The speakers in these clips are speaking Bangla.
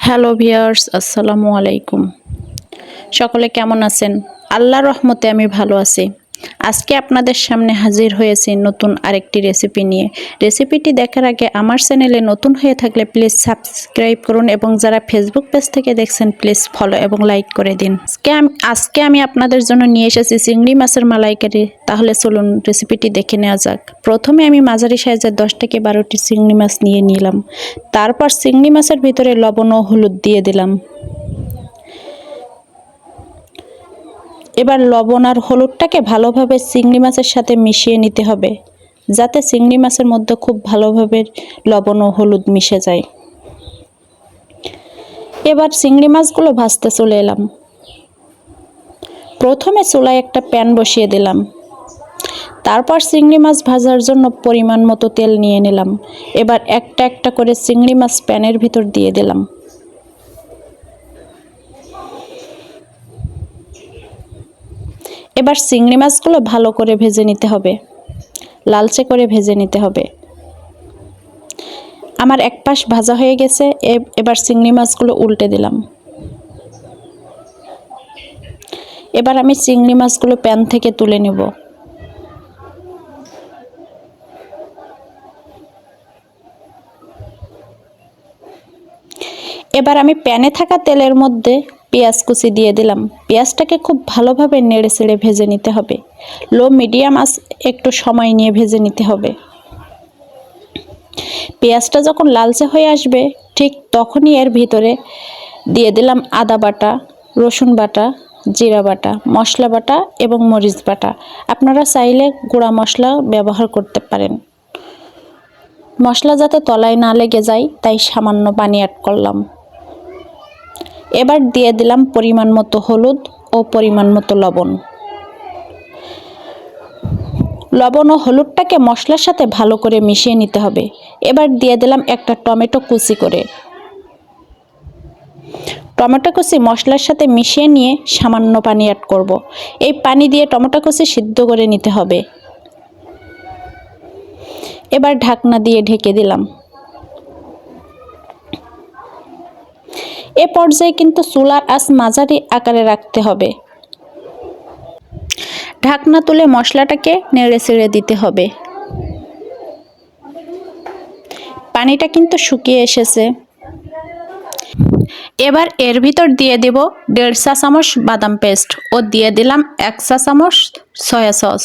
হ্যালো ভিউয়ার্স, আসসালামু আলাইকুম। সকলে কেমন আছেন? আল্লাহর রহমতে আমি ভালো আছি। আজকে আপনাদের সামনে হাজির হয়েছি নতুন আরেকটি রেসিপি নিয়ে। রেসিপিটি দেখার আগে আমার চ্যানেলে নতুন হয়ে থাকলে প্লিজ সাবস্ক্রাইব করুন এবং যারা ফেসবুক পেজ থেকে দেখছেন প্লিজ ফলো এবং লাইক করে দিন। আজকে আমি আপনাদের জন্য নিয়ে এসেছি চিংড়ি মাছের মালাইকারি। তাহলে চলুন রেসিপিটি দেখে নেওয়া যাক। প্রথমে আমি মাঝারি সাইজের 10 থেকে 12টি চিংড়ি মাছ নিয়ে নিলাম। তারপর চিংড়ি মাছের ভিতরে লবণ ও হলুদ দিয়ে দিলাম। এবার লবণ আর হলুদটাকে ভালোভাবে চিংড়ি মাছের সাথে মিশিয়ে নিতে হবে, যাতে চিংড়ি মাছের মধ্যে খুব ভালোভাবে লবণ ও হলুদ মিশে যায়। এবার চিংড়ি মাছগুলো ভাজতে চলে এলাম। প্রথমে চুলায় একটা প্যান বসিয়ে দিলাম। তারপর চিংড়ি মাছ ভাজার জন্য পরিমাণ মতো তেল নিয়ে নিলাম। এবার একটা একটা করে চিংড়ি মাছ প্যানের ভিতর দিয়ে দিলাম। এবার চিংড়ি মাছগুলো ভালো করে ভেজে নিতে হবে, লালচে করে ভেজে নিতে হবে। আমার এক পাশ ভাজা হয়ে গেছে। এবার চিংড়ি মাছগুলো উল্টে দিলাম। এবার আমি চিংড়ি মাছগুলো প্যান থেকে তুলে নেব। এবার আমি প্যানে থাকা তেলের মধ্যে পেঁয়াজ কুচি দিয়ে দিলাম। পেঁয়াজটাকে খুব ভালোভাবে নেড়ে চেড়ে ভেজে নিতে হবে। লো মিডিয়াম আঁচ একটু সময় নিয়ে ভেজে নিতে হবে। পেঁয়াজটা যখন লালচে হয়ে আসবে ঠিক তখনই এর ভিতরে দিয়ে দিলাম আদা বাটা, রসুন বাটা, জিরা বাটা, মশলা বাটা এবং মরিচ বাটা। আপনারা চাইলে গুঁড়া মশলা ব্যবহার করতে পারেন। মশলা যাতে তলায় না লেগে যায় তাই সামান্য পানি অ্যাড করলাম। এবার দিয়ে দিলাম পরিমাণ মতো হলুদ ও পরিমাণ মতো লবণ। লবণ ও হলুদটাকে মশলার সাথে ভালো করে মিশিয়ে নিতে হবে। এবার দিয়ে দিলাম একটা টমেটো কুচি করে। টমেটো কুচি মশলার সাথে মিশিয়ে নিয়ে সামান্য পানি অ্যাড করব। এই পানি দিয়ে টমেটো কুচি সিদ্ধ করে নিতে হবে। এবার ঢাকনা দিয়ে ঢেকে দিলাম। এ পর্যায়ে কিন্তু চুলার আঁচ মাঝারি আকারে রাখতে হবে। ঢাকনা তুলে মশলাটাকে নেড়ে চেড়ে দিতে হবে। পানিটা কিন্তু শুকিয়ে এসেছে। এবার এর ভিতর দিয়ে দেব 1.5 চা চামচ বাদাম পেস্ট ও দিয়ে দিলাম 1 চা চামচ সয়া সস।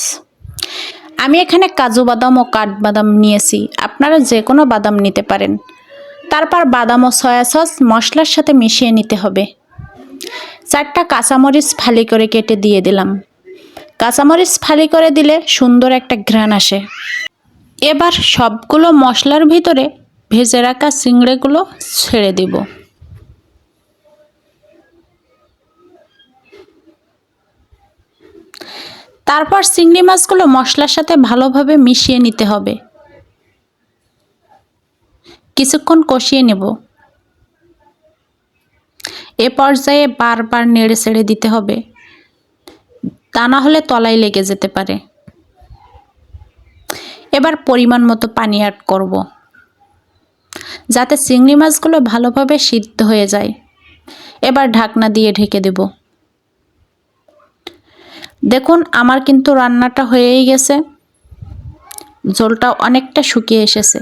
আমি এখানে কাজু বাদাম ও কাঠবাদাম নিয়েছি, আপনারা যে কোনো বাদাম নিতে পারেন। তারপর বাদাম ও সয়া সস মশলার সাথে মিশিয়ে নিতে হবে। 4টা কাঁচামরিচ ফালি করে কেটে দিয়ে দিলাম। কাঁচামরিচ ফালি করে দিলে সুন্দর একটা ঘ্রাণ আসে। এবার সবগুলো মশলার ভিতরে ভেজে রাখা চিংড়িগুলো ছেড়ে দিব। তারপর চিংড়ি মাছগুলো মশলার সাথে ভালোভাবে মিশিয়ে নিতে হবে। কিছুক্ষণ কষিয়ে নেব। এ পর্যায়ে বারবার নেড়ে চেড়ে দিতে হবে, তা না হলে তলায় লেগে যেতে পারে। এবার পরিমাণ মতো পানি অ্যাড করব, যাতে চিংড়ি মাছগুলো ভালোভাবে সিদ্ধ হয়ে যায়। এবার ঢাকনা দিয়ে ঢেকে দেব। দেখুন আমার কিন্তু রান্নাটা হয়েই গেছে। ঝোলটা অনেকটা শুকিয়ে এসেছে।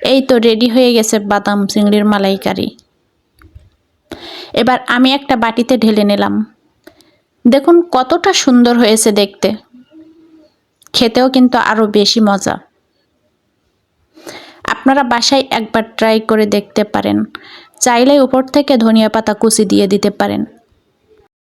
এই তো রেডি হয়ে গেছে বাদাম চিংড়ির মালাইকারি। এবার আমি একটা বাটিতে ঢেলে নিলাম। দেখুন কতটা সুন্দর হয়েছে দেখতে, খেতেও কিন্তু আরও বেশি মজা। আপনারা বাসায় একবার ট্রাই করে দেখতে পারেন। চাইলে উপর থেকে ধনিয়া পাতা কুচি দিয়ে দিতে পারেন।